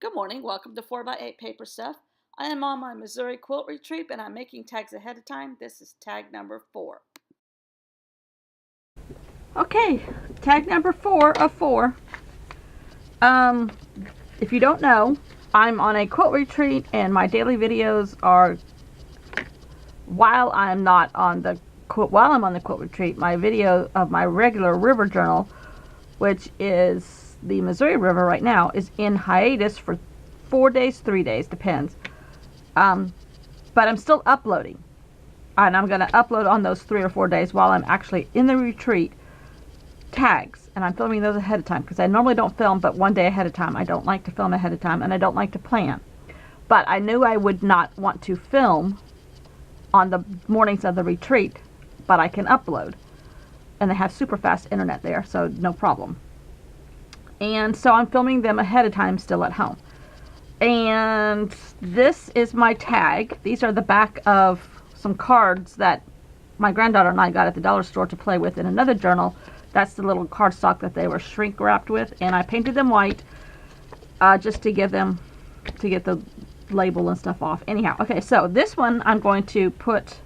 Good morning. Welcome to 4x8 Paper Stuff. I am on my Missouri quilt retreat and I'm making tags ahead of time. This is tag number 4. Okay, tag number 4 of 4. If you don't know, I'm on a quilt retreat and my daily videos are while I'm on the quilt retreat. My video of my regular river journal, which is the Missouri River right now, is in hiatus for 4 days, 3 days, depends. But I'm still uploading, and I'm going to upload on those 3 or 4 days while I'm actually in the retreat tags, and I'm filming those ahead of time because I normally don't film but 1 day ahead of time. I don't like to film ahead of time, and I don't like to plan. But I knew I would not want to film on the mornings of the retreat, but I can upload, and they have super fast internet there, so no problem. And so I'm filming them ahead of time still at home. And this is my tag. These are the back of some cards that my granddaughter and I got at the dollar store to play with in another journal. That's the little cardstock that they were shrink wrapped with, and I painted them white just to get the label and stuff off. Anyhow, okay, so this one I'm going to put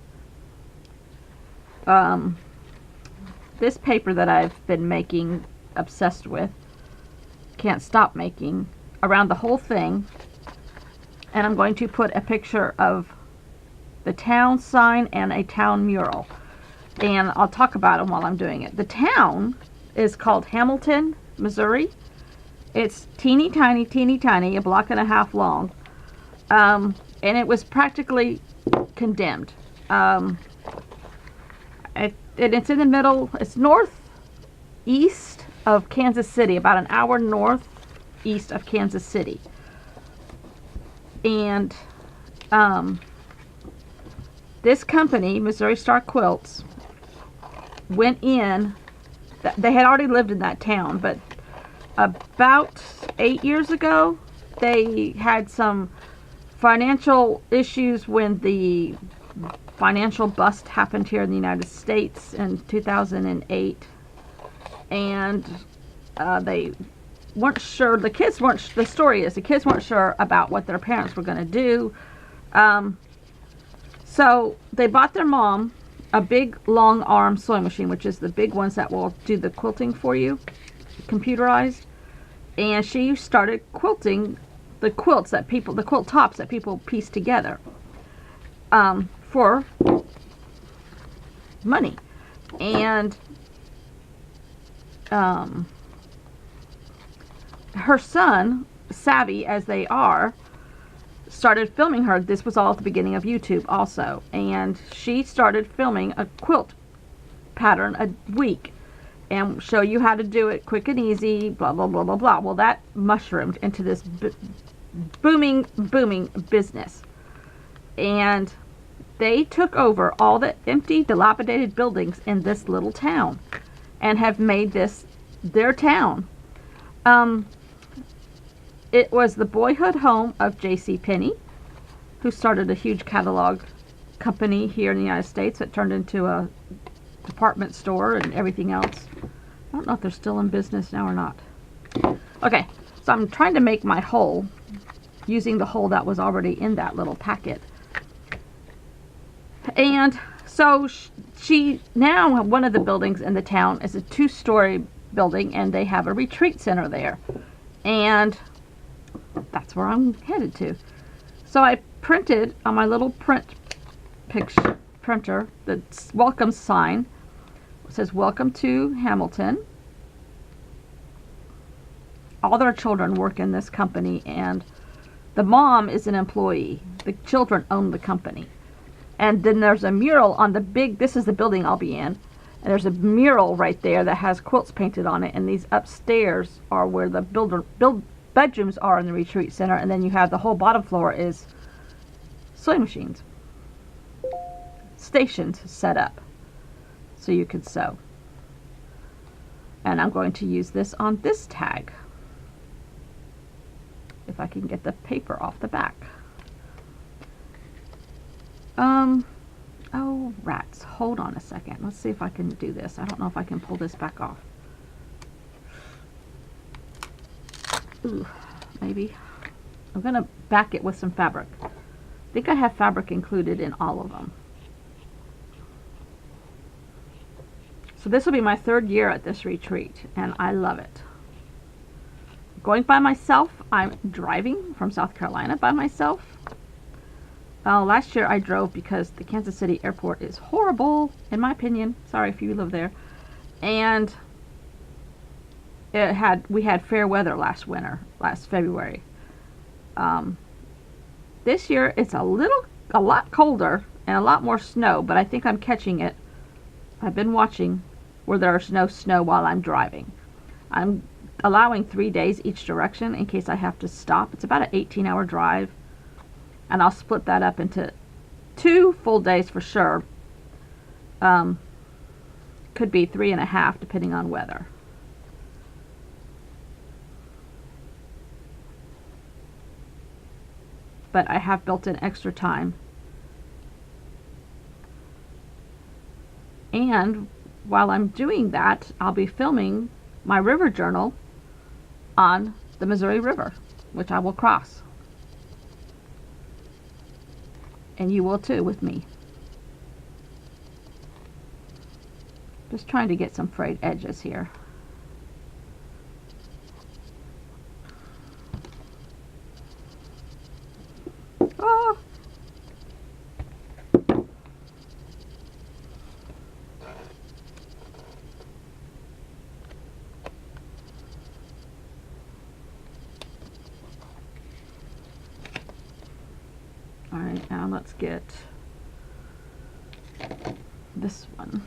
this paper that I've been making, obsessed with, can't stop making, around the whole thing, and I'm going to put a picture of the town sign and a town mural, and I'll talk about them while I'm doing it. The town is called Hamilton, Missouri. It's teeny tiny, a block and a half long, and it was practically condemned. It's in the middle. It's northeast of Kansas City, about an hour northeast of Kansas City. And this company, Missouri Star Quilts, went in. They had already lived in that town, but about 8 years ago, they had some financial issues when the financial bust happened here in the United States in 2008. And they weren't sure, the story is the kids weren't sure about what their parents were going to do. So they bought their mom a big long arm sewing machine, which is the big ones that will do the quilting for you, computerized. And she started quilting the quilt tops that people piece together for money. And her son, savvy as they are, started filming her. This was all at the beginning of YouTube also, and she started filming a quilt pattern a week and show you how to do it quick and easy, blah blah blah blah blah. Well, that mushroomed into this booming business, and they took over all the empty, dilapidated buildings in this little town and have made this their town. It was the boyhood home of J.C. Penney, who started a huge catalog company here in the United States that turned into a department store and everything else. I don't know if they're still in business now or not. Okay, so I'm trying to make my hole using the hole that was already in that little packet. And so now one of the buildings in the town is a 2-story building, and they have a retreat center there. And that's where I'm headed to. So I printed on my little printer the welcome sign. It says, "Welcome to Hamilton." All their children work in this company, and the mom is an employee. The children own the company. And then there's a mural on the this is the building I'll be in, and there's a mural right there that has quilts painted on it, and these upstairs are where the bedrooms are in the retreat center, and then you have the whole bottom floor is sewing machines, stations set up so you could sew. And I'm going to use this on this tag, if I can get the paper off the back. Oh rats, hold on a second. Let's see if I can do this. I don't know if I can pull this back off. Ooh, maybe. I'm going to back it with some fabric. I think I have fabric included in all of them. So this will be my 3rd year at this retreat, and I love it. Going by myself. I'm driving from South Carolina by myself. Last year I drove because the Kansas City airport is horrible, in my opinion. Sorry if you live there. And we had fair weather last February. This year it's a lot colder and a lot more snow, but I think I'm catching it. I've been watching where there's no snow while I'm driving. I'm allowing 3 days each direction in case I have to stop. It's about an 18-hour drive, and I'll split that up into 2 full days for sure. Could be 3.5 depending on weather. But I have built in extra time. And while I'm doing that, I'll be filming my river journal on the Missouri River, which I will cross. And you will too with me. Just trying to get some frayed edges here. Oh. All right, now let's get this one.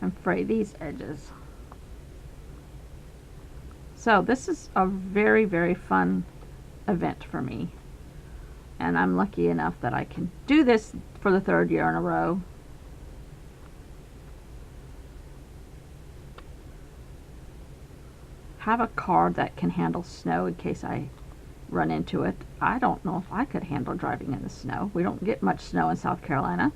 And fray these edges. So this is a very, very fun event for me. And I'm lucky enough that I can do this for the 3rd year in a row. Have a car that can handle snow in case I run into it. I don't know if I could handle driving in the snow. We don't get much snow in South Carolina.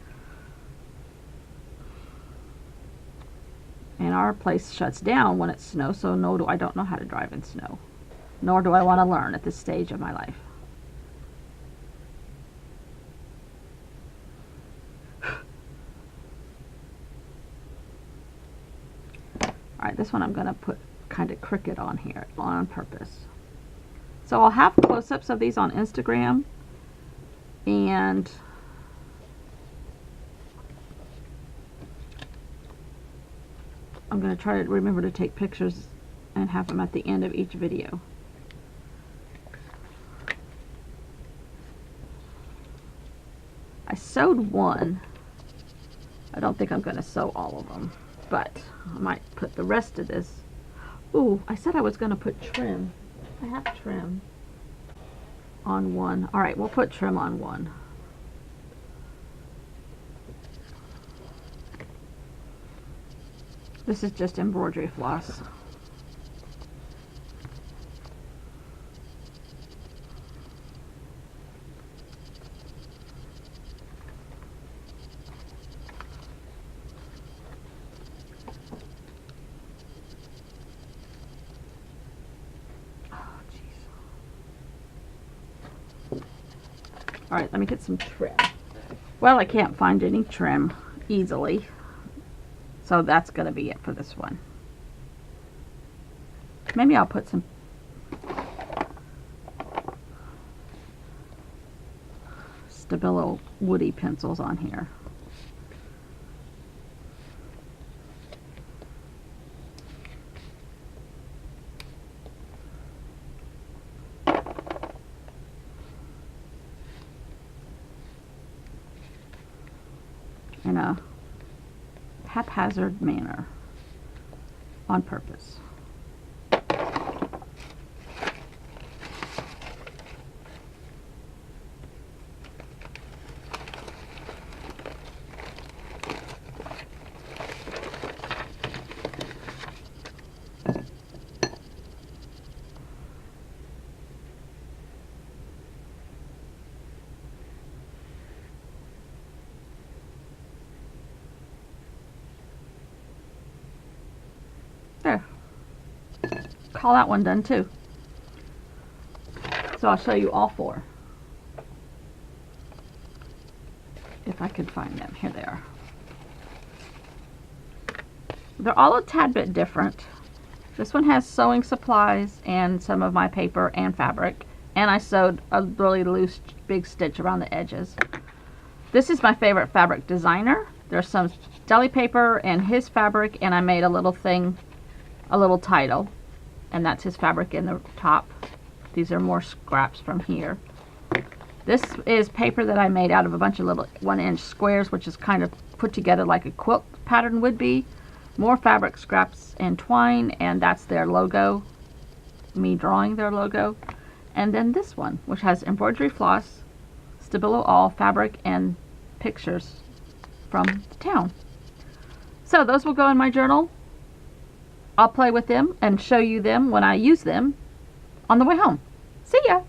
And our place shuts down when it snows, so I don't know how to drive in snow. Nor do I want to learn at this stage of my life. Alright, this one I'm going to put kind of crooked on here on purpose. So I'll have close-ups of these on Instagram, and I'm going to try to remember to take pictures and have them at the end of each video. I sewed one. I don't think I'm going to sew all of them, but I might put the rest of this. Ooh, I said I was going to put trim. I have trim on one. All right, we'll put trim on one. This is just embroidery floss. All right, let me get some trim. Well, I can't find any trim easily, so that's going to be it for this one. Maybe I'll put some Stabilo woody pencils on here. In a haphazard manner on purpose. call that one done too. So I'll show you all 4. If I could find them. Here they are. They're all a tad bit different. This one has sewing supplies and some of my paper and fabric. And I sewed a really loose big stitch around the edges. This is my favorite fabric designer. There's some deli paper and his fabric, and I made a little thing, a little title. And that's his fabric in the top. These are more scraps from here. This is paper that I made out of a bunch of little 1-inch squares, which is kind of put together like a quilt pattern would be. More fabric scraps and twine, and that's their logo. Me drawing their logo. And then this one, which has embroidery floss, Stabilo all fabric, and pictures from the town. So those will go in my journal. I'll play with them and show you them when I use them on the way home. See ya!